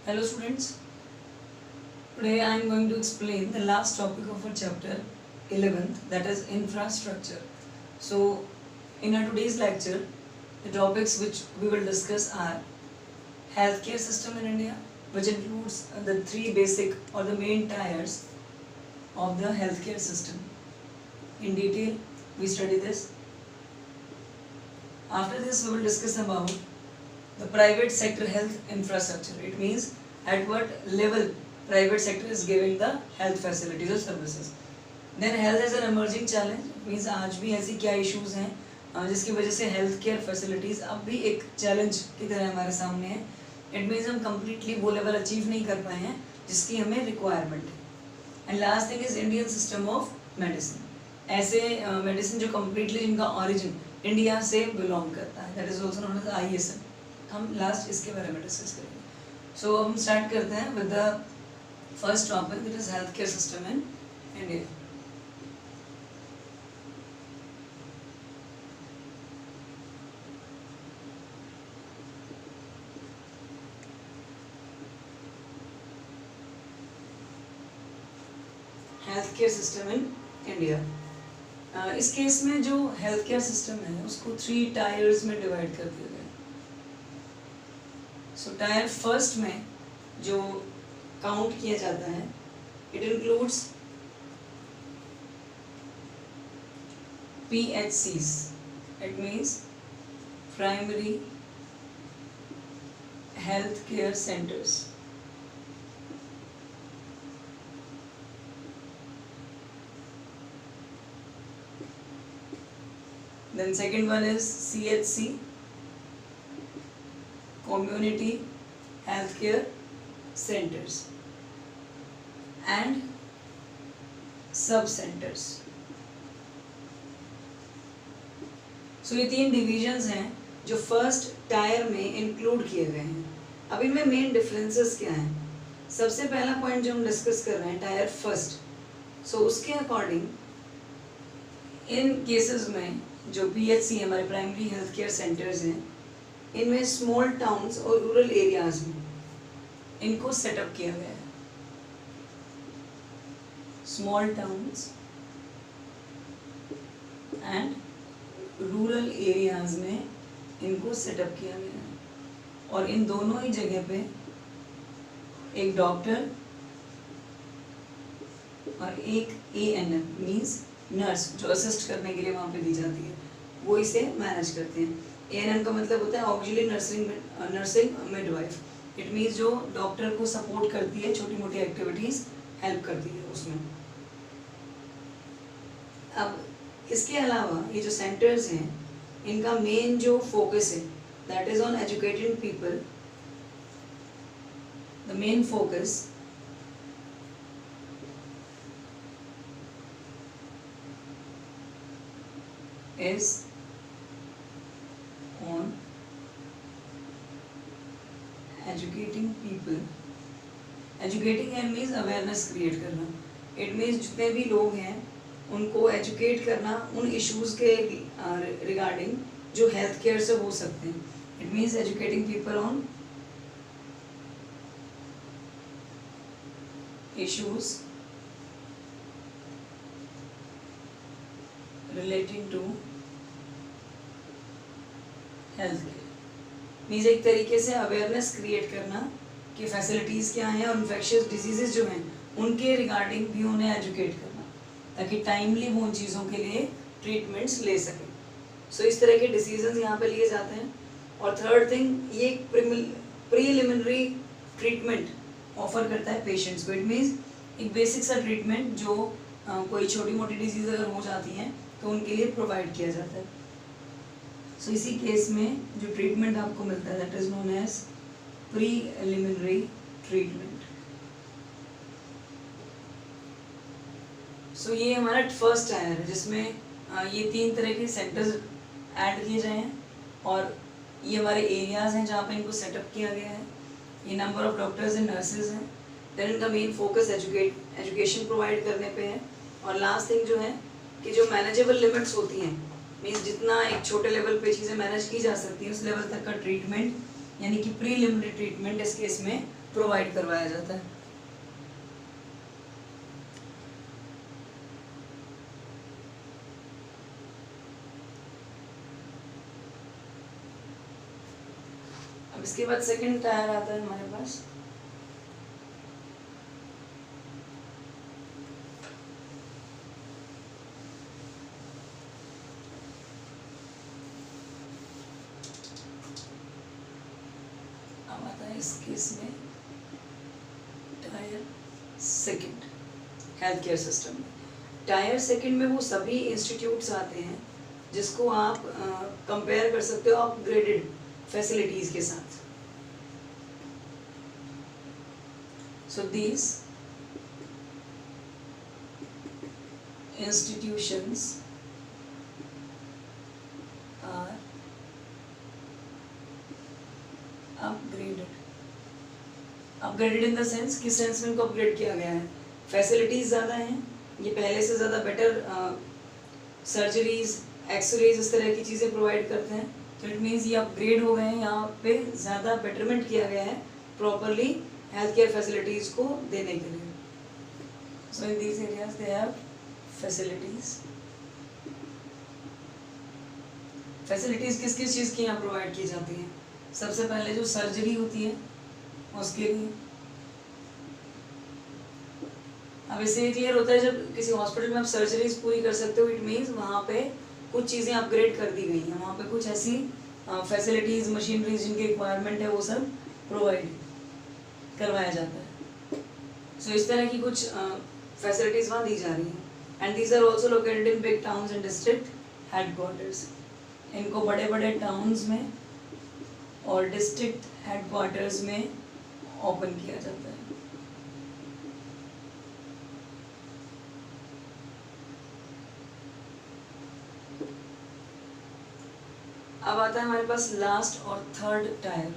Hello students, today I am going to explain the last topic of our chapter 11th, that is infrastructure. So in our today's lecture, the topics which we will discuss are healthcare system in India, which includes the three basic or the main tiers of the healthcare system. In detail, we study this. After this, we will discuss about the private sector health infrastructure. It means at what level private sector is giving the health facilities or services. Then health as an emerging challenge, means आज भी ऐसी क्या issues हैं जिसकी वजह से health care facilities अब भी एक challenge की तरह हमारे सामने है. It means हम completely वो level achieve नहीं कर पाए हैं जिसकी हमें requirement है. And last thing is Indian system of medicine. ऐसे medicine जो completely जिनका origin इंडिया से belong करता है, that is also known as ISM. हम लास्ट इसके बारे में डिस्कस करेंगे. सो हम स्टार्ट करते हैं with the first topic, that is health care system in India. Health care system in India. इस केस में जो हेल्थ केयर सिस्टम है उसको 3 टायर्स में डिवाइड कर दिया गया. सो टायर फर्स्ट में जो काउंट किया जाता है, it includes PHCs. It means primary health care centres. Then second one is CHC, community healthcare centers, and sub centers. So ये 3 डिविजन्स हैं जो फर्स्ट टायर में इंक्लूड किए गए हैं. अब इनमें मेन डिफरेंसेस क्या हैं? सबसे पहला पॉइंट जो हम डिस्कस कर रहे हैं टायर फर्स्ट. सो उसके अकॉर्डिंग इन केसेस में जो PHC हमारे प्राइमरी हेल्थ केयर सेंटर्स हैं, इनमें स्मॉल टाउन्स और रूरल एरियाज में इनको सेटअप किया गया है. Small towns and rural areas में इनको सेटअप किया गया है. और इन दोनों ही जगह पे एक डॉक्टर और एक ANM मीन्स नर्स जो असिस्ट करने के लिए वहाँ पे दी जाती है, वो इसे मैनेज करते हैं. ANM का मतलब होता है auxiliary nursing midwife. It means जो डॉक्टर को सपोर्ट करती है, छोटी मोटी एक्टिविटीज हेल्प करती है उसमें. अब इसके अलावा ये जो सेंटर्स हैं, इनका मेन जो फोकस है that is on educating people. The main focus is on educating people. Educating means awareness create करना. It means जितने भी लोग हैं उनको एजुकेट करना उन इश्यूज के रिगार्डिंग जो हेल्थ केयर से हो सकते हैं. It means educating people on issues relating to health care. Means एक तरीके से अवेयरनेस क्रिएट करना कि फैसिलिटीज़ क्या हैं और इन्फेक्शियस डिजीजेस जो हैं उनके रिगार्डिंग भी उन्हें एजुकेट करना ताकि टाइमली वो उन चीज़ों के लिए ट्रीटमेंट्स ले सकें. सो इस तरह के डिसीजंस यहाँ पे लिए जाते हैं. और थर्ड थिंग, ये प्रीलिमिनरी ट्रीटमेंट ऑफर करता है पेशेंट्स को. इट मीन्स एक बेसिक सा ट्रीटमेंट जो कोई छोटी मोटी डिजीज अगर हो जाती हैं तो उनके लिए प्रोवाइड किया जाता है. सो इसी केस में जो ट्रीटमेंट आपको मिलता है that is known as preliminary treatment. So ये हमारा फर्स्ट टायर है जिसमें ये 3 तरह के सेंटर्स ऐड किए जाए हैं और ये हमारे एरियाज हैं जहाँ पे इनको सेटअप किया गया है. ये number of doctors and nurses हैं. देन इनका मेन फोकस एजुकेशन प्रोवाइड करने पे है. और लास्ट थिंग जो है कि जो मैनेजेबल लिमिट्स होती हैं, मीन्स जितना एक छोटे लेवल पे चीज़ें मैनेज की जा सकती हैं उस लेवल तक का ट्रीटमेंट यानी कि प्रीलिमिनरी ट्रीटमेंट इस केस में प्रोवाइड करवाया जाता है। अब इसके बाद सेकंड टायर आता है हमारे पास। अब आता है इस केस में tyre second health care system में। टायर सेकंड में वो सभी इंस्टीट्यूट्स आते हैं जिसको आप कंपेयर कर सकते हो अपग्रेडेड फैसिलिटीज के साथ। So these institutions are upgraded in the sense, किस सेंस में इनको अपग्रेड किया गया है? फैसिलिटीज ज़्यादा हैं, ये पहले से ज़्यादा बेटर सर्जरीज, एक्सरेज, इस तरह की चीज़ें प्रोवाइड करते हैं। तो इट मीन्स ये अपग्रेड हो गए हैं, यहाँ पे ज़्यादा बेटरमेंट किया गया है प्रॉपरली हेल्थ केयर फैसिलिटीज़ को देने के लिए। So in these areas they have facilities. Facilities किस किस चीज़ की यहाँ प्रोवाइड की जाती हैं? सबसे पहले जो सर्जरी होती है उसके लिए। अब इससे ये क्लियर होता है जब किसी हॉस्पिटल में आप सर्जरीज पूरी कर सकते हो, इट मीन्स वहाँ पे कुछ चीज़ें अपग्रेड कर दी गई हैं, वहाँ पे कुछ ऐसी फैसिलिटीज़, मशीनरीज जिनकी रिक्वायरमेंट है वो सब प्रोवाइड करवाया जाता है। सो इस तरह की कुछ फैसिलिटीज़ वहाँ दी जा रही हैं। And these are also located in big towns and district headquarters. इनको बड़े बड़े टाउन्स में और डिस्ट्रिक्ट हेडक्वार्टर्स में ओपन किया जाता है। अब आता है हमारे पास लास्ट और थर्ड टायर।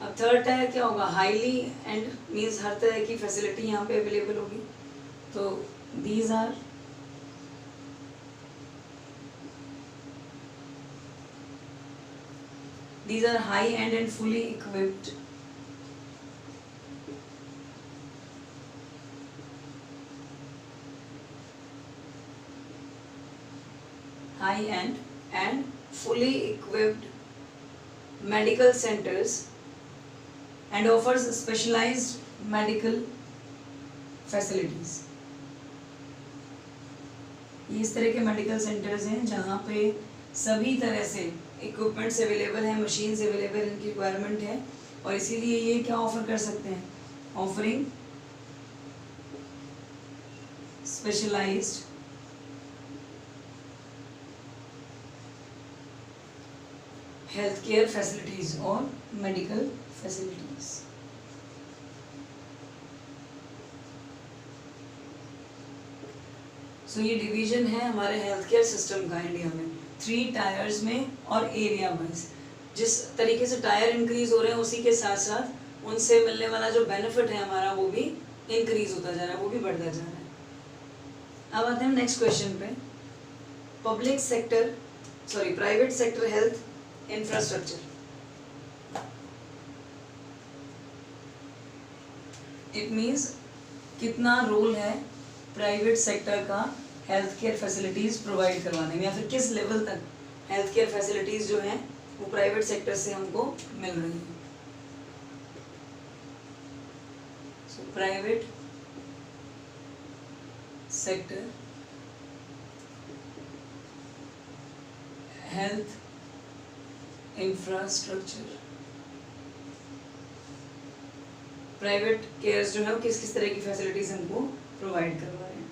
अब थर्ड टायर क्या होगा? हाईली एंड मीन्स हर तरह की फैसिलिटी यहाँ पे अवेलेबल होगी। तो these are high end and fully equipped high-end and fully equipped medical centers and offers specialized medical facilities। ये इस तरह के मेडिकल सेंटर्स हैं जहाँ पे सभी तरह से इक्विपमेंट्स अवेलेबल हैं, मशीन्स अवेलेबल, इनकी रिक्वायरमेंट है, और इसीलिए ये क्या ऑफर कर सकते हैं? Offering specialized health care facilities और मेडिकल फैसिलिटीज। सो ये डिवीजन है हमारे हेल्थ केयर सिस्टम का इंडिया में 3 टायर्स में और एरिया वाइज। जिस तरीके से टायर इंक्रीज हो रहे हैं उसी के साथ साथ उनसे मिलने वाला जो बेनिफिट है हमारा वो भी इंक्रीज होता जा रहा है, वो भी बढ़ता जा रहा है। अब आते हैं नेक्स्ट क्वेश्चन पे। Private sector health infrastructure. It means कितना रोल है प्राइवेट सेक्टर का हेल्थ केयर फैसिलिटीज प्रोवाइड करवाने में, या फिर किस लेवल तक हेल्थ केयर फैसिलिटीज जो हैं वो प्राइवेट सेक्टर से हमको मिल रही हैं। So private sector health infrastructure. Private cares जो है वो किस किस तरह की फैसिलिटीज हमको प्रोवाइड करवा रहे हैं।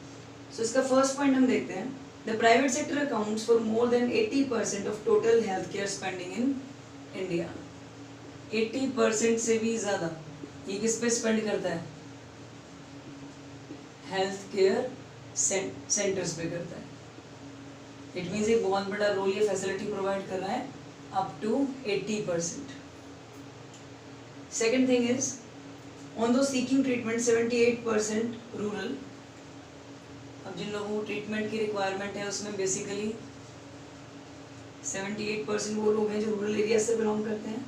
सो इसका फर्स्ट पॉइंट हम देखते हैं। The private sector accounts for more than 80% of total health care spending in India. 80% से भी ज़्यादा ये किस पे स्पेंड करता है? हेल्थ केयर सेंटर्स पे करता है। इट मीन्स एक बहुत बड़ा रोल ये फैसिलिटी प्रोवाइड कर रहा है, up to 80%। Second thing is on those seeking treatment 78% rural. अब जिन लोगों को ट्रीटमेंट की रिक्वायरमेंट है उसमें बेसिकली 78% वो लोग हैं जो रूरल एरिया से बिलोंग करते हैं,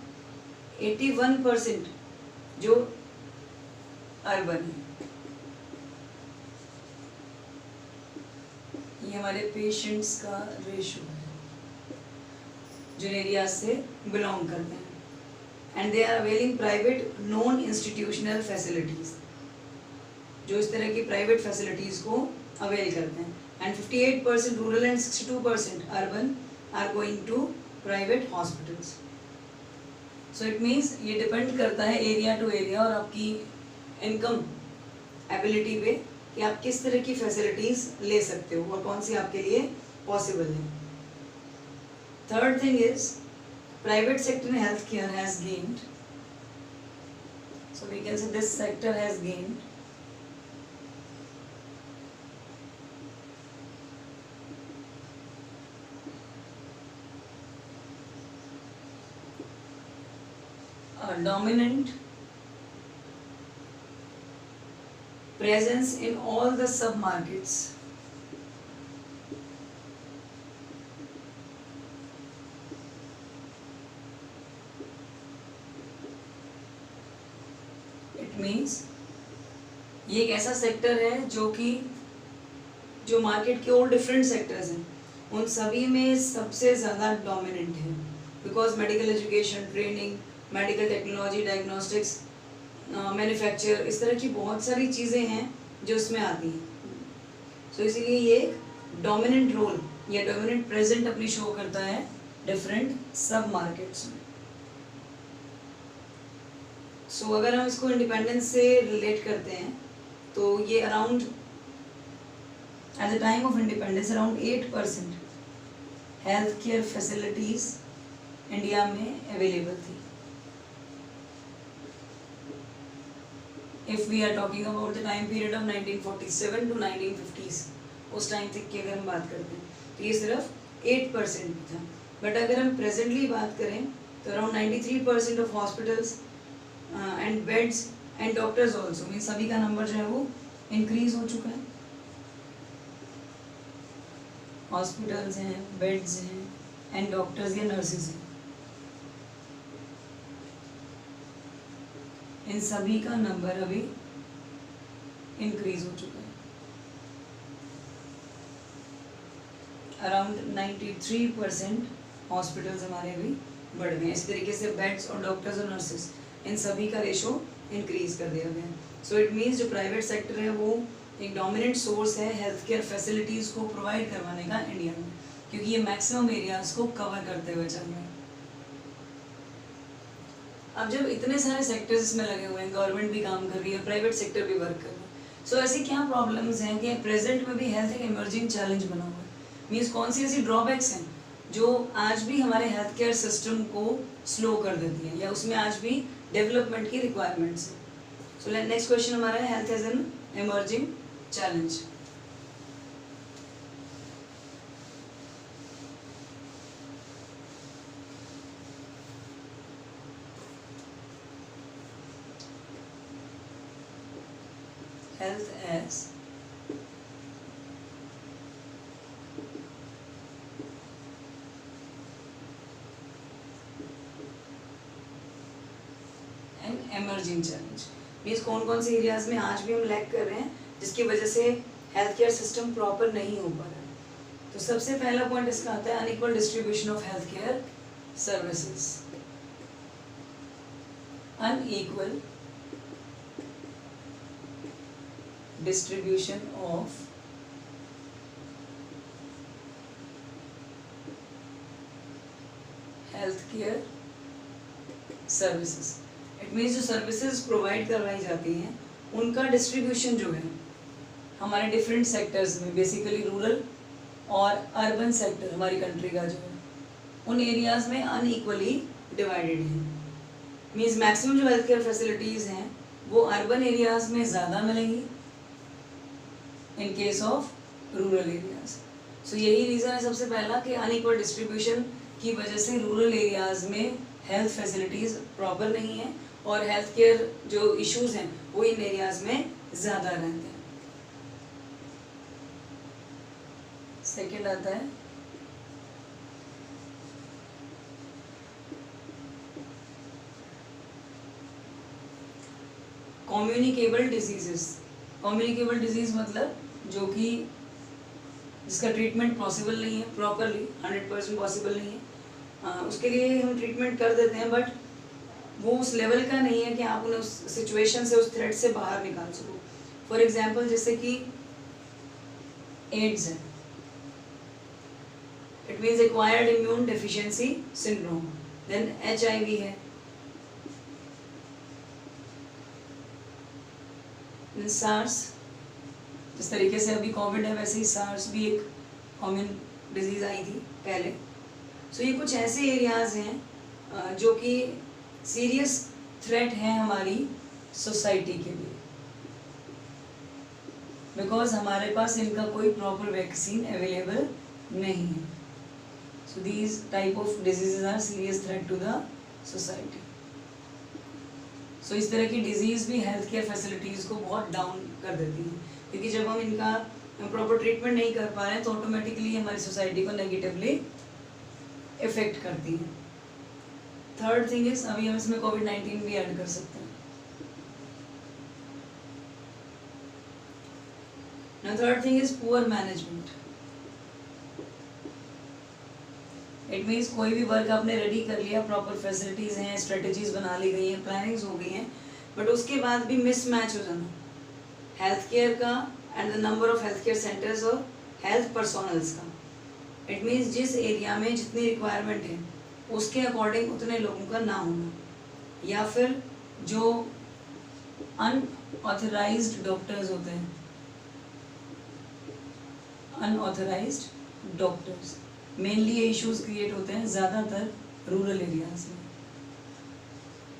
81% जो अर्बन है। ये हमारे पेशेंट्स का रेशो है जो एरिया से बिलोंग करते हैं। And they are availing private non institutional facilities, जो इस तरह की प्राइवेट फैसिलिटीज को अवेल करते हैं। And 58% rural and 62% urban are going to private hospitals. So it means ये डिपेंड करता है एरिया टू एरिया और आपकी इनकम एबिलिटी पे कि आप किस तरह की फैसिलिटीज ले सकते हो और कौन सी आपके लिए पॉसिबल है। Third thing is private sector in healthcare has gained, so we can say this sector has gained a dominant presence in all the sub markets. Means ये एक ऐसा सेक्टर है जो कि जो मार्केट के और डिफरेंट सेक्टर्स हैं उन सभी में सबसे ज़्यादा डोमिनेंट है, because medical education, training, medical technology, diagnostics, manufacture, इस तरह की बहुत सारी चीज़ें हैं जो इसमें आती हैं। सो इसीलिए ये एक डोमिनेंट रोल या डोमिनेंट प्रेजेंट अपनी शो करता है डिफरेंट सब मार्केट्स में। सो अगर हम इसको इंडिपेंडेंस से रिलेट करते हैं तो ये around at the time of independence around 8% health care facilities India में अवेलेबल थी। If we are talking about the time period of 1947 to 1950s, उस टाइम तक की अगर हम बात करते हैं तो ये सिर्फ 8% भी था। बट अगर हम प्रेजेंटली बात करें तो around 93% of hospitals and beds and doctors also, mean सभी का नंबर जो है वो इंक्रीज हो चुका है। हॉस्पिटल्स हैं, बेड्स हैं एंड डॉक्टर्स या नर्सेज हैं, इन सभी का नंबर अभी इंक्रीज हो चुका है। अराउंड 93% हॉस्पिटल्स हमारे अभी बढ़ गए हैं। इस तरीके से बेड्स और डॉक्टर्स और नर्सेज इन सभी का रेशो इंक्रीज कर दिया गया है। सो इट मीन्स जो प्राइवेट सेक्टर है वो एक डोमिनेंट सोर्स है हेल्थ केयर फैसिलिटीज़ को प्रोवाइड करवाने का इंडिया में, क्योंकि ये मैक्सिमम एरियाज को कवर करते हुए चल रहे हैं। अब जब इतने सारे सेक्टर्स इसमें लगे हुए हैं, गवर्नमेंट भी काम कर रही है, प्राइवेट सेक्टर भी वर्क कर रहा है, सो ऐसी क्या प्रॉब्लम्स हैं कि प्रेजेंट में भी हेल्थ एक इमर्जिंग चैलेंज बना हुआ है। मीन्स कौन सी ऐसी ड्रॉबैक्स हैं जो आज भी हमारे हेल्थ केयर सिस्टम को स्लो कर देती है या उसमें आज भी डेवलपमेंट की रिक्वायरमेंट्स है। सो नेक्स्ट क्वेश्चन हमारा है health as an emerging challenge. Health as emerging challenge means कौन कौन से एरियाज में आज भी हम लैग कर रहे हैं जिसकी वजह से हेल्थ केयर सिस्टम प्रॉपर नहीं हो पा रहा है। तो सबसे पहला पॉइंट इसका आता है unequal distribution of health care services. Unequal distribution of health care services. It means जो सर्विसेज प्रोवाइड करवाई जाती हैं उनका डिस्ट्रीब्यूशन जो है हमारे डिफरेंट सेक्टर्स में, बेसिकली रूरल और अर्बन सेक्टर हमारी कंट्री का जो है उन एरियाज में अनइक्वली डिवाइडेड है। मीन्स मैक्सिमम जो हेल्थ केयर फैसिलिटीज़ हैं वो अर्बन एरियाज में ज़्यादा मिलेंगी in case of rural areas. So यही रीज़न है सबसे पहला कि अनइक्वल डिस्ट्रीब्यूशन की वजह से रूरल एरियाज में हेल्थ फैसिलिटीज़ प्रॉपर नहीं है और हेल्थ केयर जो इश्यूज हैं वो इन एरियाज में ज़्यादा रहते हैं। सेकेंड आता है कम्युनिकेबल डिजीजेस, कम्युनिकेबल डिजीज मतलब जो कि जिसका ट्रीटमेंट पॉसिबल नहीं है प्रॉपरली, 100% पॉसिबल नहीं है, उसके लिए हम ट्रीटमेंट कर देते हैं, बट वो उस लेवल का नहीं है कि आप उन्हें उस सिचुएशन से, उस थ्रेट से बाहर निकाल सको। फॉर एग्जाम्पल जैसे कि एड्स है, it means acquired immune deficiency syndrome. Then HIV है, सार्स, जिस तरीके से अभी कोविड है वैसे ही सार्स भी एक कॉमन डिजीज आई थी पहले। सो ये कुछ ऐसे एरियाज हैं जो कि सीरियस थ्रेट है हमारी सोसाइटी के लिए, बिकॉज हमारे पास इनका कोई प्रॉपर वैक्सीन अवेलेबल नहीं है। So these type of diseases are serious threat to the society. So इस तरह की डिजीज़ भी हेल्थ केयर फैसिलिटीज़ को बहुत डाउन कर देती हैं, क्योंकि जब हम इनका प्रॉपर ट्रीटमेंट नहीं कर पा रहे हैं तो ऑटोमेटिकली हमारी सोसाइटी को नेगेटिवली इफेक्ट करती है। थर्ड थिंग इज, अभी हम इसमें कोविड-19 भी ऐड कर सकते हैं। Now third thing is poor management. It means कोई भी वर्क आपने रेडी कर लिया, प्रॉपर फैसिलिटीज़ हैं, स्ट्रेटजीज बना ली गई हैं, प्लानिंग्स हो गई हैं, बट उसके बाद भी मिसमैच हो जाना हेल्थ केयर का and the number of health care centres और हेल्थ पर्सोनल्स का। इट मीन्स जिस एरिया में जितनी रिक्वायरमेंट है उसके अकॉर्डिंग उतने लोगों का ना होना, या फिर जो अनऑथराइज्ड डॉक्टर्स होते हैं, अनऑथराइज्ड डॉक्टर्स, मेनली ये इश्यूज क्रिएट होते हैं ज़्यादातर रूरल एरियाज में,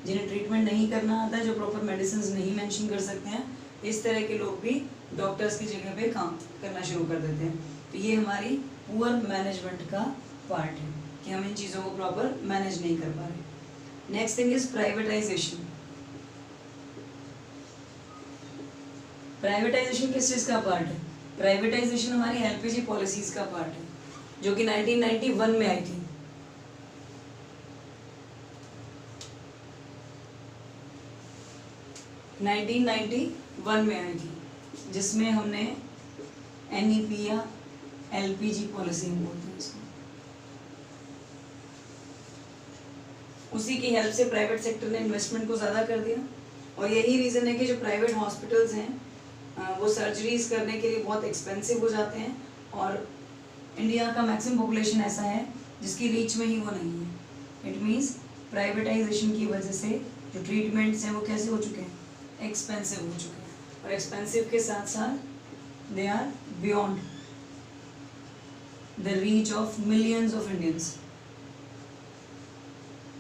जिन्हें ट्रीटमेंट नहीं करना आता है, जो प्रॉपर मेडिसिन नहीं मेंशन कर सकते हैं, इस तरह के लोग भी डॉक्टर्स की जगह पे काम करना शुरू कर देते हैं। तो ये हमारी पुअर मैनेजमेंट का पार्ट है कि हम इन चीज़ों को प्रॉपर मैनेज नहीं कर पा रहे। Next thing is privatisation. Privatisation किस चीज़ का पार्ट है? प्राइवेटाइजेशन हमारी LPG पॉलिसीज़ का पार्ट है, जो कि 1991 में आई थी। में आई थी, जिसमें हमने NEP या LPG पॉलिसी हम बोलते हैं इसको, उसी की हेल्प से प्राइवेट सेक्टर ने इन्वेस्टमेंट को ज़्यादा कर दिया। और यही रीज़न है कि जो प्राइवेट हॉस्पिटल्स हैं वो सर्जरीज करने के लिए बहुत एक्सपेंसिव हो जाते हैं, और इंडिया का मैक्सिमम पॉपुलेशन ऐसा है जिसकी रीच में ही वो नहीं है। इट मीन्स प्राइवेटाइजेशन की वजह से जो ट्रीटमेंट्स हैं वो कैसे हो चुके हैं? एक्सपेंसिव हो चुके हैं, और एक्सपेंसिव के साथ साथ they are beyond the reach of millions of Indians.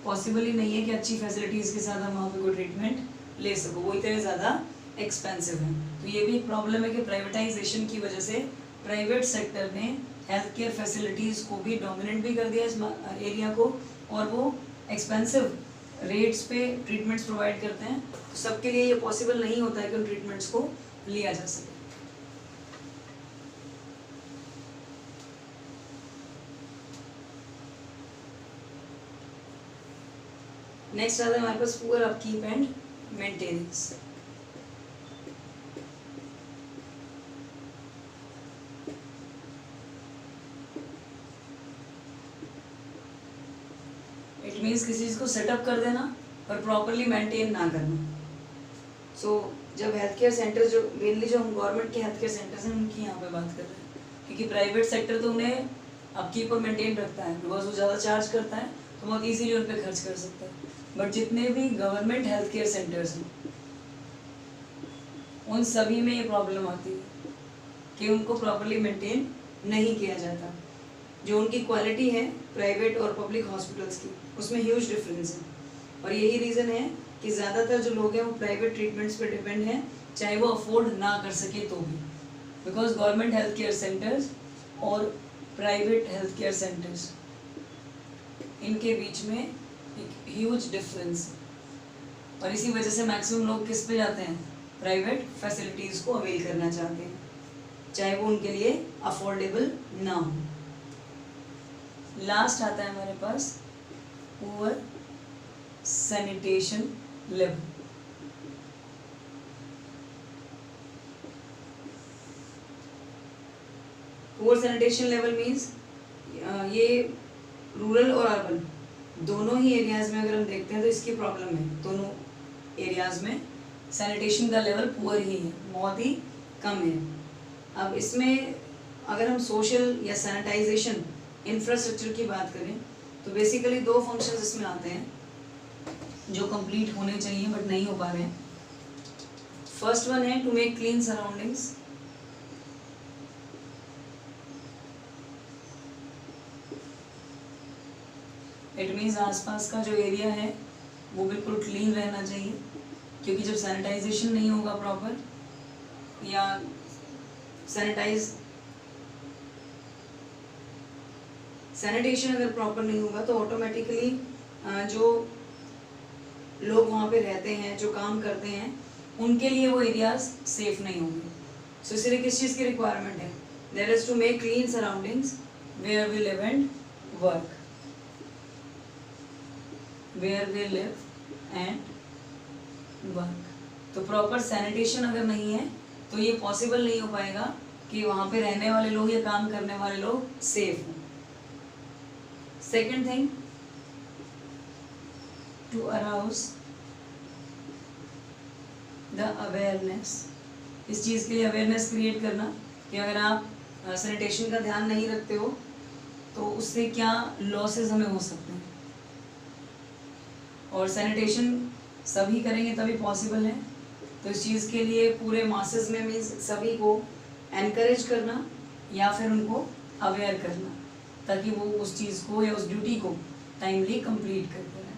Possible ही नहीं है कि अच्छी फैसिलिटीज़ के साथ हम वहाँ पे कोई ट्रीटमेंट ले सको, वो इतने ज़्यादा एक्सपेंसिव है। तो ये भी एक प्रॉब्लम है कि प्राइवेटाइजेशन की वजह से प्राइवेट सेक्टर ने हेल्थ केयर फैसिलिटीज़ को भी डोमिनेंट भी कर दिया इस एरिया को, और वो एक्सपेंसिव रेट्स पे ट्रीटमेंट्स प्रोवाइड करते हैं। तो सबके लिए ये पॉसिबल नहीं होता है कि उन ट्रीटमेंट्स को लिया जा सके। नेक्स्ट आता है हमारे पास poor upkeep and maintenance. It means किसी चीज़ को सेटअप कर देना और प्रॉपरली मेंटेन ना करना। सो जब हेल्थ केयर सेंटर्स, जो मेनली जो हम गवर्नमेंट के हेल्थ केयर सेंटर्स हैं उनकी यहाँ पे बात कर रहे हैं, क्योंकि प्राइवेट सेक्टर तो उन्हें अपकीप और मेंटेन रखता है, बिकॉज वो ज़्यादा चार्ज करता है तो बहुत ईजीली उन पर खर्च कर सकता है। बट जितने भी गवर्नमेंट हेल्थ केयर सेंटर्स हैं उन सभी में ये प्रॉब्लम आती है कि उनको प्रॉपरली मेंटेन नहीं किया जाता। जो उनकी क्वालिटी है प्राइवेट और पब्लिक हॉस्पिटल्स की, उसमें ह्यूज डिफरेंस है। और यही रीज़न है कि ज़्यादातर जो लोग हैं वो प्राइवेट ट्रीटमेंट्स पे डिपेंड हैं, चाहे वो अफोर्ड ना कर सके तो भी, because government health care centres और प्राइवेट हेल्थ केयर सेंटर्स, इनके बीच में एक ह्यूज डिफरेंस है। और इसी वजह से मैक्सिमम लोग किस पे जाते हैं? प्राइवेट फैसिलिटीज़ को अवेल करना चाहते हैं, चाहे वो उनके लिए अफोर्डेबल ना हो। लास्ट आता है हमारे पास poor sanitation level. Poor sanitation level means ये रूरल और अर्बन दोनों ही एरियाज़ में अगर हम देखते हैं तो इसकी प्रॉब्लम है। दोनों एरियाज़ में सैनिटेशन का लेवल पुअर ही है, बहुत ही कम है। अब इसमें अगर हम सोशल या सैनिटाइजेशन इंफ्रास्ट्रक्चर की बात करें तो बेसिकली दो फंक्शंस इसमें आते हैं जो कंप्लीट होने चाहिए बट नहीं हो पा रहे हैं। फर्स्ट वन है to make clean surroundings. It means आसपास का जो एरिया है वो बिल्कुल क्लीन रहना चाहिए, क्योंकि जब सैनिटाइजेशन नहीं होगा प्रॉपर या सैनिटेशन अगर प्रॉपर नहीं होगा तो ऑटोमेटिकली जो लोग वहाँ पे रहते हैं, जो काम करते हैं, उनके लिए वो एरियाज सेफ नहीं होंगे। सो इसलिए किस चीज़ की रिक्वायरमेंट है? There is to make clean surroundings where we live and work, where we live and work. तो प्रॉपर सैनिटेशन अगर नहीं है तो ये पॉसिबल नहीं हो पाएगा कि वहाँ पे रहने वाले लोग या काम करने वाले लोग सेफ हों। Second thing, to arouse the awareness. इस चीज़ के लिए अवेयरनेस क्रिएट करना कि अगर आप सैनिटेशन का ध्यान नहीं रखते हो तो उससे क्या लॉसेस हमें हो सकते हैं, और सैनिटेशन सभी करेंगे तभी पॉसिबल है। तो इस चीज़ के लिए पूरे मासेस में मीन्स सभी को एनकरेज करना या फिर उनको अवेयर करना ताकि वो उस चीज़ को या उस ड्यूटी को टाइमली कंप्लीट करते रहें।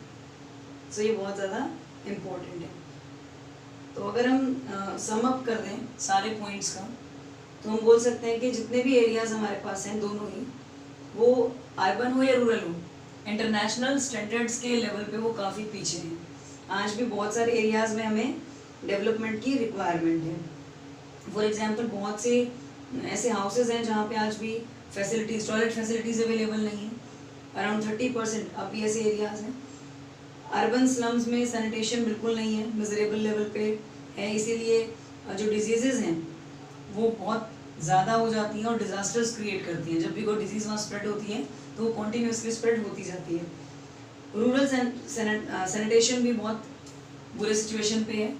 सो ये बहुत ज़्यादा इम्पोर्टेंट है। तो अगर हम सम अप कर दें सारे पॉइंट्स का तो हम बोल सकते हैं कि जितने भी एरियाज़ हमारे पास हैं दोनों ही, वो अर्बन हो या रूरल हो, इंटरनेशनल स्टैंडर्ड्स के लेवल पे वो काफ़ी पीछे हैं। आज भी बहुत सारे एरियाज़ में हमें डेवलपमेंट की रिक्वायरमेंट है। फॉर एग्जांपल बहुत से ऐसे हाउसेज हैं जहाँ पे आज भी फैसिलिटीज़, टॉयलेट फैसिलिटीज़ अवेलेबल नहीं है। अराउंड 30% अब भी ऐसे एरियाज़ हैं। अर्बन स्लम्स में सैनिटेशन बिल्कुल नहीं है, मिजरेबल लेवल पे है, इसीलिए जो डिजीज़ेज़ हैं वो बहुत ज़्यादा हो जाती हैं और डिज़ास्टर्स क्रिएट करती हैं। जब भी कोई डिजीज़ वहाँ स्प्रेड होती है तो वो कॉन्टीन्यूसली स्प्रेड होती जाती है। रूरल सैनिटेशन भी बहुत बुरे सिचुएशन पे है।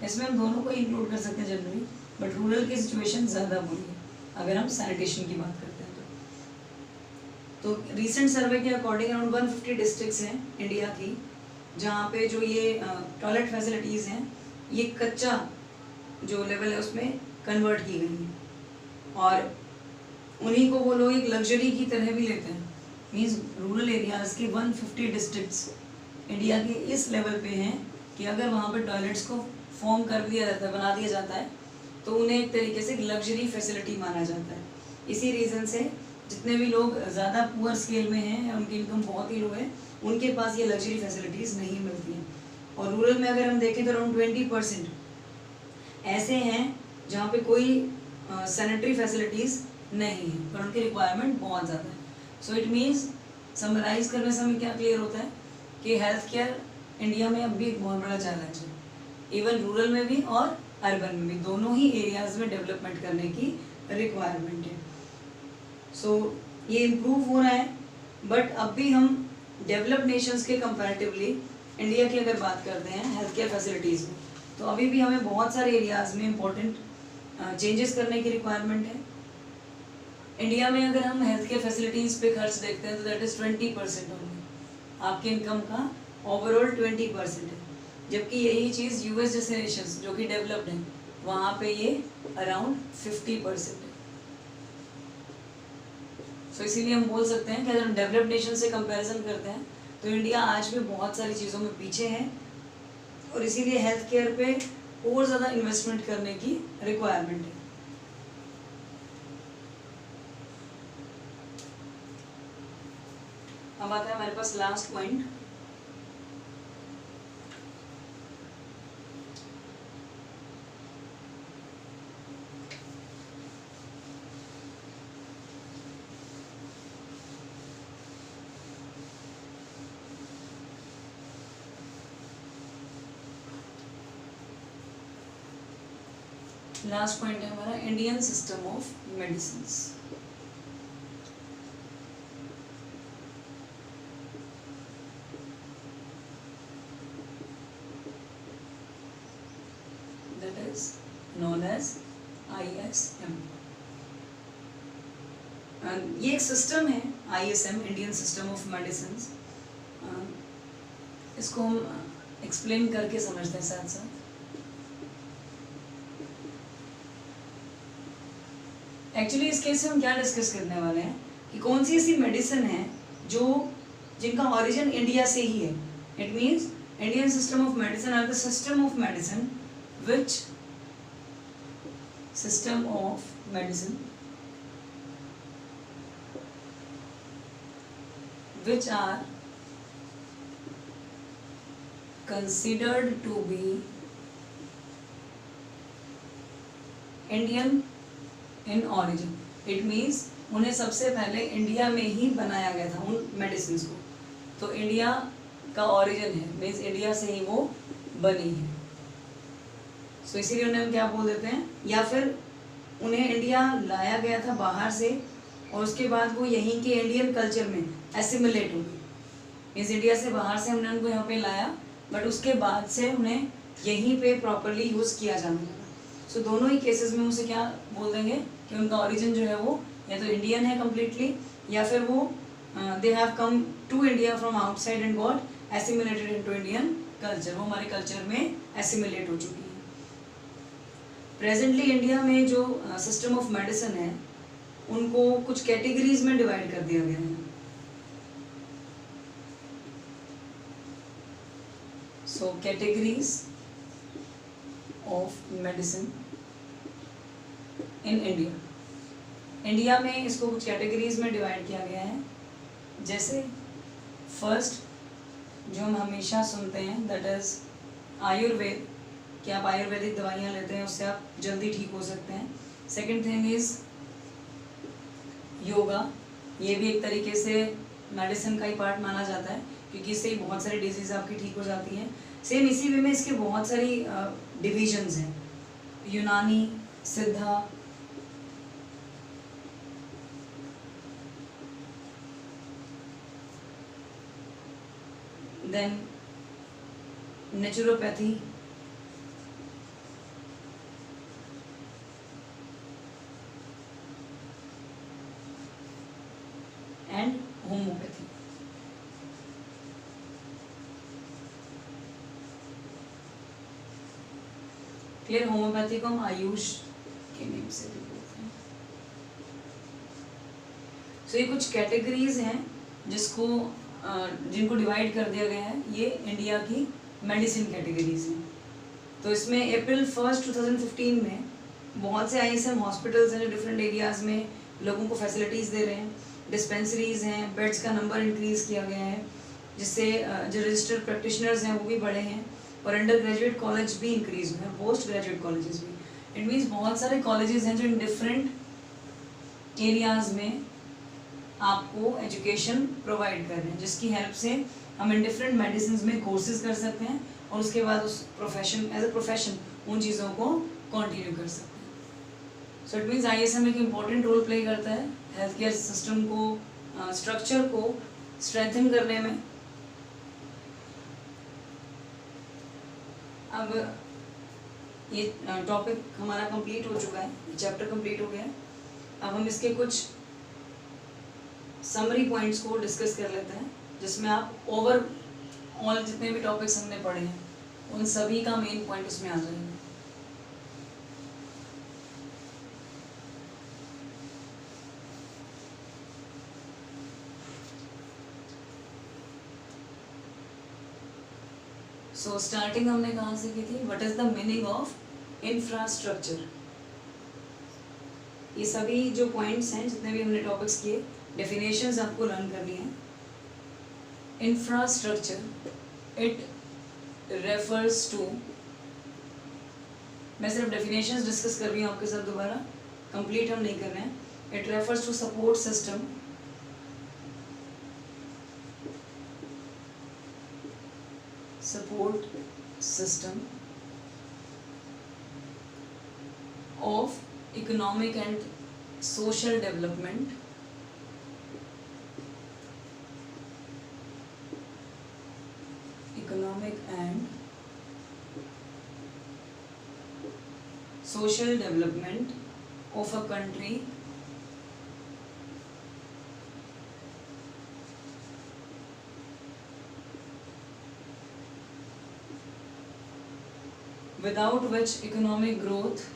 इसमें हम दोनों को इंक्लूड कर सकते हैं जनरली, बट रूरल की सिचुएशन ज़्यादा बुरी है अगर हम सैनिटेशन की बात करते हैं तो रिसेंट सर्वे के अकॉर्डिंग अराउंड 150 डिस्ट्रिक्ट्स हैं इंडिया की जहाँ पे जो ये टॉयलेट फैसिलिटीज़ हैं ये कच्चा जो लेवल है उसमें कन्वर्ट की गई है, और उन्हीं को वो लोग एक लग्जरी की तरह भी लेते हैं। मीन्स रूरल एरियाज़ के 150 डिस्ट्रिक्ट्स इंडिया के इस लेवल पे हैं कि अगर वहाँ पर टॉयलेट्स को फॉर्म कर दिया जाता है, बना दिया जाता है, तो उन्हें एक तरीके से लग्जरी फैसिलिटी माना जाता है। इसी रीज़न से जितने भी लोग ज़्यादा पुअर स्केल में हैं या उनकी इनकम बहुत ही लो है, उनके पास ये लग्जरी फैसिलिटीज़ नहीं मिलती हैं। और रूरल में अगर हम देखें तो अराउंड 20% ऐसे हैं जहाँ पे कोई सैनिटरी फैसिलिटीज़ नहीं है पर उनकी रिक्वायरमेंट बहुत ज़्यादा है। सो इट मीन्स समराइज़ करने से हमें क्या क्लियर होता है कि हेल्थ केयर इंडिया में अब भी एक बहुत बड़ा चैलेंज है, इवन रूरल में भी और अर्बन में भी, दोनों ही एरियाज़ में डेवलपमेंट करने की रिक्वायरमेंट है। सो ये इम्प्रूव हो रहा है, बट अब भी हम डेवलप्ड नेशंस के कंपैरेटिवली इंडिया की अगर बात करते हैं हेल्थ केयर फैसिलिटीज़ में, तो अभी भी हमें बहुत सारे एरियाज़ में इम्पोर्टेंट चेंजेस करने की रिक्वायरमेंट है। इंडिया में अगर हम हेल्थ केयर फैसिलिटीज़ पे खर्च देखते हैं तो दैट इज़ 20% ओनली, आपके इनकम का ओवरऑल 20% है, जबकि यही चीज़ यूएस जैसे नेशंस जो कि डेवलप्ड हैं वहाँ पे ये अराउंड 50% है। सो इसीलिए हम बोल सकते हैं कि अगर हम डेवलप्ड नेशन से कंपैरिजन करते हैं तो इंडिया आज भी बहुत सारी चीज़ों में पीछे है, और इसीलिए हेल्थ केयर पे और ज़्यादा इन्वेस्टमेंट करने की रिक्वायरमेंट है। अब आता है हमारे पास लास्ट पॉइंट, लास्ट पॉइंट है हमारा Indian system of medicines. is known as ISM. ये एक सिस्टम है ISM, Indian system of medicine. इसको हम एक्सप्लेन करके समझते हैं साथ साथ. एक्चुअली इस केस में हम क्या डिस्कस करने वाले हैं कि कौन सी ऐसी मेडिसिन है जो जिनका ओरिजिन इंडिया से ही है. It means Indian system of medicine or the system of medicine which system of medicine which are considered to be Indian in origin. It means उन्हें सबसे पहले इंडिया में ही बनाया गया था उन मेडिसिन को. तो इंडिया का ओरिजिन है, मीन्स इंडिया से ही वो बनी है. सो इसीलिए उन्हें हम क्या बोल देते हैं, या फिर उन्हें इंडिया लाया गया था बाहर से और उसके बाद वो यहीं के इंडियन कल्चर में एसिमिलेट हो गई. मीन्स इंडिया से बाहर से हमने उनको यहाँ पे लाया, बट उसके बाद से उन्हें यहीं पे प्रॉपरली यूज़ किया जाने लगा. सो दोनों ही केसेस में उसे क्या बोल देंगे कि उनका ओरिजिन जो है वो या तो इंडियन है कम्प्लीटली, या फिर वो they have come to India from outside and got assimilated into Indian culture. वो हमारे कल्चर में एसिमिलेट हो चुकी है. प्रेजेंटली इंडिया में जो सिस्टम ऑफ मेडिसिन है उनको कुछ कैटेगरीज में डिवाइड कर दिया गया है. So categories of medicine in India. India में इसको कुछ कैटेगरीज में डिवाइड किया गया है. जैसे फर्स्ट जो हम हमेशा सुनते हैं दैट इज आयुर्वेद, कि आप आयुर्वेदिक दवाइयाँ लेते हैं उससे आप जल्दी ठीक हो सकते हैं. Second thing is yoga. ये भी एक तरीके से मेडिसिन का ही पार्ट माना जाता है क्योंकि इससे ही बहुत सारी डिजीज़ आपकी ठीक हो जाती हैं. सेम इसी वे में इसके बहुत सारी डिविजन्स हैं, Unani, Siddha, then naturopathy, and homeopathy. Clear. Homeopathy को हम आयुष के नेम से भी बोलते हैं. सो ये कुछ कैटेगरीज हैं जिनको डिवाइड कर दिया गया है. ये इंडिया की मेडिसिन कैटेगरीज हैं. तो इसमें अप्रैल 1, 2015 में बहुत से ISM हॉस्पिटल्स हैं जो डिफरेंट एरियाज़ में लोगों को फैसिलिटीज़ दे रहे हैं. डिस्पेंसरीज हैं, बेड्स का नंबर इंक्रीज़ किया गया है जिससे जो रजिस्टर्ड प्रैक्टिशनर्स हैं वो भी बढ़े हैं और अंडर ग्रेजुएट कॉलेज भी इंक्रीज़ हुए हैं, पोस्ट ग्रेजुएट कॉलेजेस भी. इट मीन्स बहुत सारे कॉलेजेस हैं जो इन डिफरेंट एरियाज़ में आपको एजुकेशन प्रोवाइड कर रहे हैं, जिसकी हेल्प से हम इन डिफरेंट मेडिसिन में कोर्सेज कर सकते हैं और उसके बाद उस प्रोफेशन एज अ प्रोफेशन उन चीज़ों को कंटिन्यू कर सकते हैं. सो इट मीन्स ISM एक इम्पॉर्टेंट रोल प्ले करता है हेल्थ केयर सिस्टम को स्ट्रक्चर को स्ट्रेंथन करने में. अब ये टॉपिक हमारा कंप्लीट हो चुका है, चैप्टर कंप्लीट हो गया है. अब हम इसके कुछ समरी पॉइंट्स को डिस्कस कर लेते हैं जिसमें आप ओवरऑल जितने भी टॉपिक्स हमने पढ़े हैं उन सभी का मेन पॉइंट उसमें आ जाएगा. सो स्टार्टिंग हमने कहाँ से की थी, what is the meaning of infrastructure. ये सभी जो पॉइंट्स हैं जितने भी हमने टॉपिक्स किए, डेफिनेशंस आपको लर्न करनी है. इंफ्रास्ट्रक्चर इट रेफर्स टू, मैं सिर्फ डेफिनेशंस डिस्कस कर रही हूँ आपके साथ, दोबारा कंप्लीट हम नहीं कर रहे हैं. It refers to support system of economic and social development social development of a country without which economic growth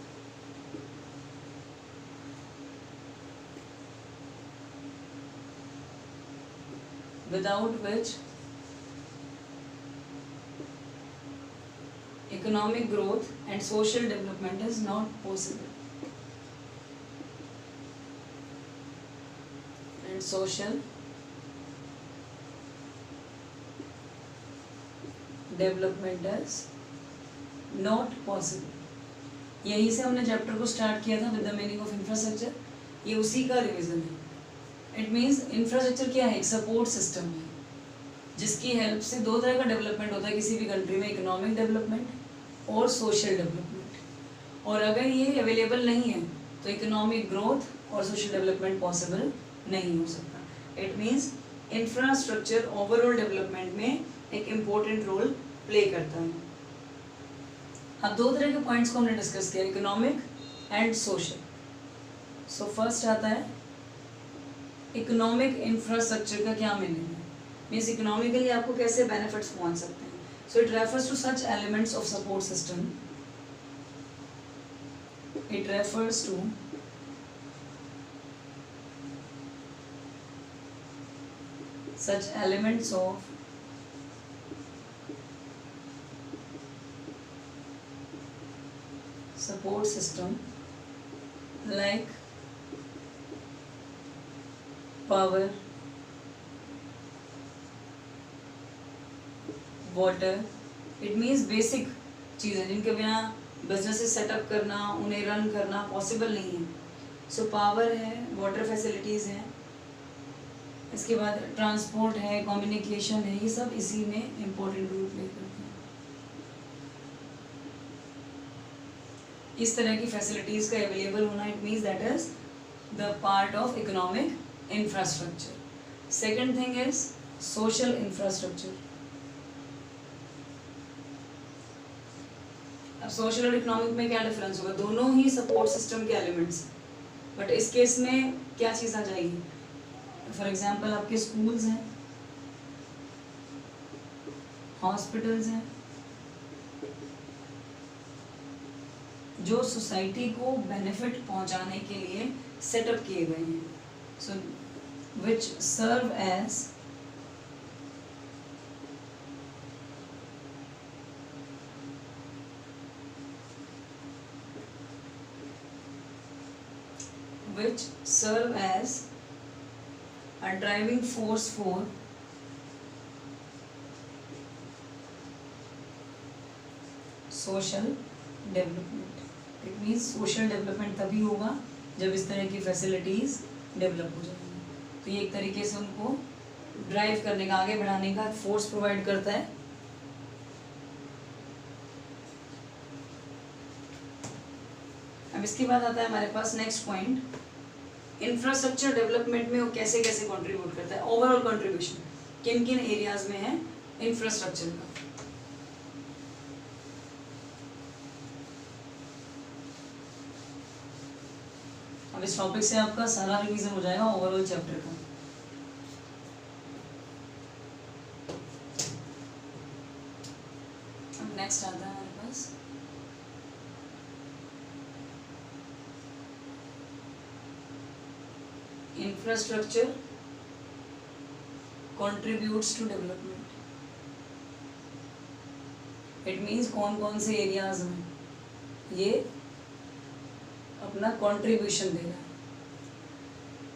without which economic growth and social development is not possible. And social development is not possible. यहीं से हमने chapter को start किया था with the meaning of infrastructure. ये उसी का revision है. इट मीन्स इंफ्रास्ट्रक्चर क्या है? एक सपोर्ट सिस्टम है जिसकी हेल्प से दो तरह का डेवलपमेंट होता है किसी भी कंट्री में, इकोनॉमिक डेवलपमेंट और सोशल डेवलपमेंट. और अगर ये अवेलेबल नहीं है तो इकोनॉमिक ग्रोथ और सोशल डेवलपमेंट पॉसिबल नहीं हो सकता. It means infrastructure overall development में एक इम्पोर्टेंट रोल प्ले करता है. अब दो तरह के पॉइंट्स को हमने डिस्कस किया, economic and social. So first आता है इकोनॉमिक इंफ्रास्ट्रक्चर का क्या मीनिंग है. मीन्स इकोनॉमिकली आपको कैसे बेनिफिट्स पहुंच सकते हैं. So it refers to such elements of support system. It refers to such elements of support system like power, water. It means basic चीज़ें जिनके बिना बिजनेसेस सेटअप करना, उन्हें रन करना पॉसिबल नहीं है. सो पावर है, वाटर फैसिलिटीज़ हैं, इसके बाद ट्रांसपोर्ट है, कम्युनिकेशन है, ये सब इसी में इम्पोर्टेंट रोल प्ले करते हैं. इस तरह की फैसिलिटीज़ का अवेलेबल होना, it means that is the part of economic infrastructure. Second thing is social infrastructure. अब सोशल और इकोनॉमिक में क्या डिफरेंस होगा? दोनों ही सपोर्ट सिस्टम के एलिमेंट्स, बट इस केस में क्या चीज़ आ जाएगी? फॉर एग्जाम्पल आपके स्कूल्स हैं, हॉस्पिटल्स हैं, जो सोसाइटी को बेनिफिट पहुंचाने के लिए सेटअप किए गए हैं. So which serve as a driving force for social development. It means social development तभी होगा जब इस तरह की फैसिलिटीज़ डेवलप हो जाएंगी. तो ये एक तरीके से उनको ड्राइव करने का, आगे बढ़ाने का फोर्स प्रोवाइड करता है. अब इसके बाद आता है हमारे पास नेक्स्ट पॉइंट, इंफ्रास्ट्रक्चर डेवलपमेंट में वो कैसे कैसे कंट्रीब्यूट करता है. ओवरऑल कंट्रीब्यूशन किन किन एरियाज में है इंफ्रास्ट्रक्चर का. अब इस टॉपिक से आपका सारा रिवीजन हो जाएगा ओवरऑल चैप्टर का. अब नेक्स्ट आता है हमारे पास infrastructure contributes to development. It means कौन कौन से एरियाज में ये अपना कंट्रीब्यूशन दे रहा है.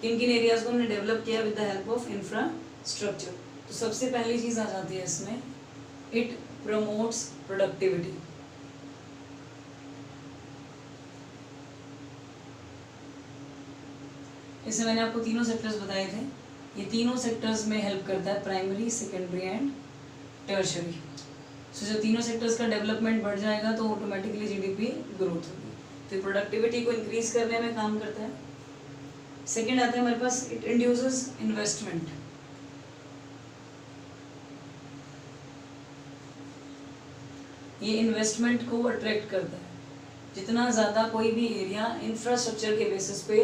किन किन एरियाज को हमने डेवलप किया with the help of infrastructure. तो सबसे पहली चीज़ आ जाती है इसमें, इट प्रमोट्स प्रोडक्टिविटी. इसमें मैंने आपको तीनों सेक्टर्स बताए थे. ये तीनों सेक्टर्स में हेल्प करता है, प्राइमरी, सेकेंडरी एंड टर्शरी. सो जब तीनों सेक्टर्स का डेवलपमेंट बढ़ जाएगा तो ऑटोमेटिकली जीडीपी ग्रोथ होगी. तो प्रोडक्टिविटी को इंक्रीज करने में काम करता है. सेकेंड आता है हमारे पास, इट इंड्यूसेस इन्वेस्टमेंट. ये इन्वेस्टमेंट को अट्रैक्ट करता है. जितना ज़्यादा कोई भी एरिया इंफ्रास्ट्रक्चर के बेसिस पे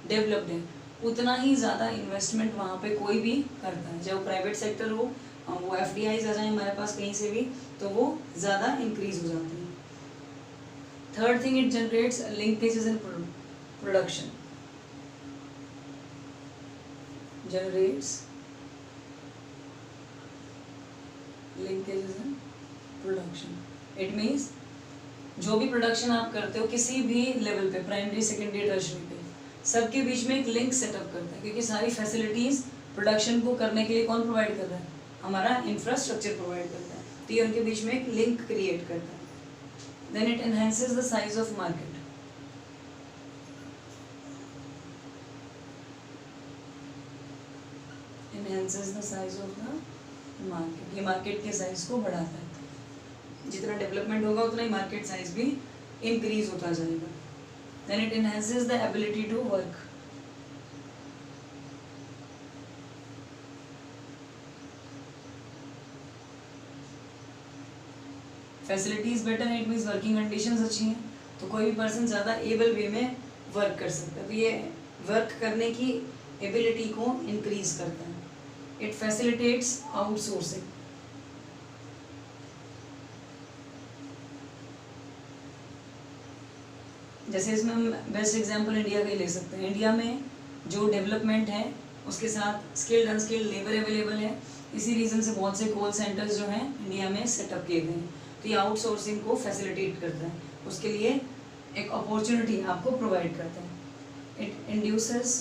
डेवलप्ड है, उतना ही ज़्यादा इन्वेस्टमेंट वहाँ पे कोई भी करता है। जब प्राइवेट सेक्टर हो, वो FDIs आ जाए हमारे पास कहीं से भी, तो वो ज़्यादा इंक्रीज हो जाती है। Third thing, it generates linkages in production, generates linkages in production. It means जो भी प्रोडक्शन आप करते हो किसी भी लेवल पे, प्राइमरी, सेकेंडरी, टर्शरी पे, सबके बीच में एक लिंक सेटअप करता है, क्योंकि सारी फैसिलिटीज़ प्रोडक्शन को करने के लिए कौन प्रोवाइड कर रहा है? हमारा इंफ्रास्ट्रक्चर प्रोवाइड करता है। तो ये उनके बीच में एक लिंक क्रिएट करता है। Then it enhances the size of market, enhances the size of the market. ये मार्केट के साइज को बढ़ाता है। जितना डेवलपमेंट होगा उतना ही मार्केट साइज भी इंक्रीज होता जाएगा। Then it enhances the ability to work, facilities better है, इट मीन्स वर्किंग कंडीशंस अच्छी हैं, तो कोई भी पर्सन ज़्यादा एबल वे में वर्क कर सकता है। तो ये वर्क करने की एबिलिटी को इंक्रीज करता है। इट फैसिलिटेट्स आउटसोर्सिंग, जैसे इसमें हम बेस्ट एग्जांपल इंडिया का ही ले सकते हैं। इंडिया में जो डेवलपमेंट है उसके साथ स्किल्ड अनस्किल्ड लेबर अवेलेबल है, इसी रीज़न से बहुत से कॉल सेंटर्स जो हैं इंडिया में सेटअप किए गए हैं। तो ये आउटसोर्सिंग को फैसिलिटेट करता है, उसके लिए एक अपॉर्चुनिटी आपको प्रोवाइड करता है। इट इंड्यूसेस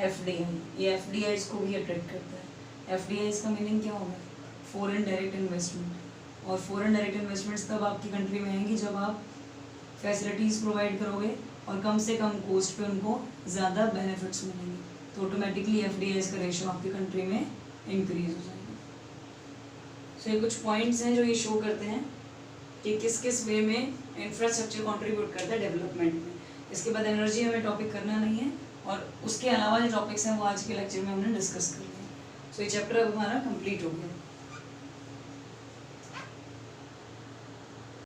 FDI, ये FDIs को भी अट्रैक्ट करता है। FDIs का मीनिंग क्या होगा? Foreign direct investment. और फॉरेन डायरेक्ट इन्वेस्टमेंट्स तब आपकी कंट्री में आएंगी जब आप फैसिलिटीज़ प्रोवाइड करोगे और कम से कम कॉस्ट पे उनको ज़्यादा बेनिफिट्स मिलेंगे, तो ऑटोमेटिकली FDIs का रेशो आपकी कंट्री में इंक्रीज हो जाएगा। सो ये कुछ पॉइंट्स हैं जो ये शो करते हैं कि किस किस वे में इंफ्रास्ट्रक्चर कंट्रीब्यूट करता है डेवलपमेंट में। इसके बाद एनर्जी हमें टॉपिक करना नहीं है, और उसके अलावा जो टॉपिक्स हैं वो आज के लेक्चर में हमने डिस्कस कर लिए। सो ये चैप्टर अब हमारा कंप्लीट हो गया।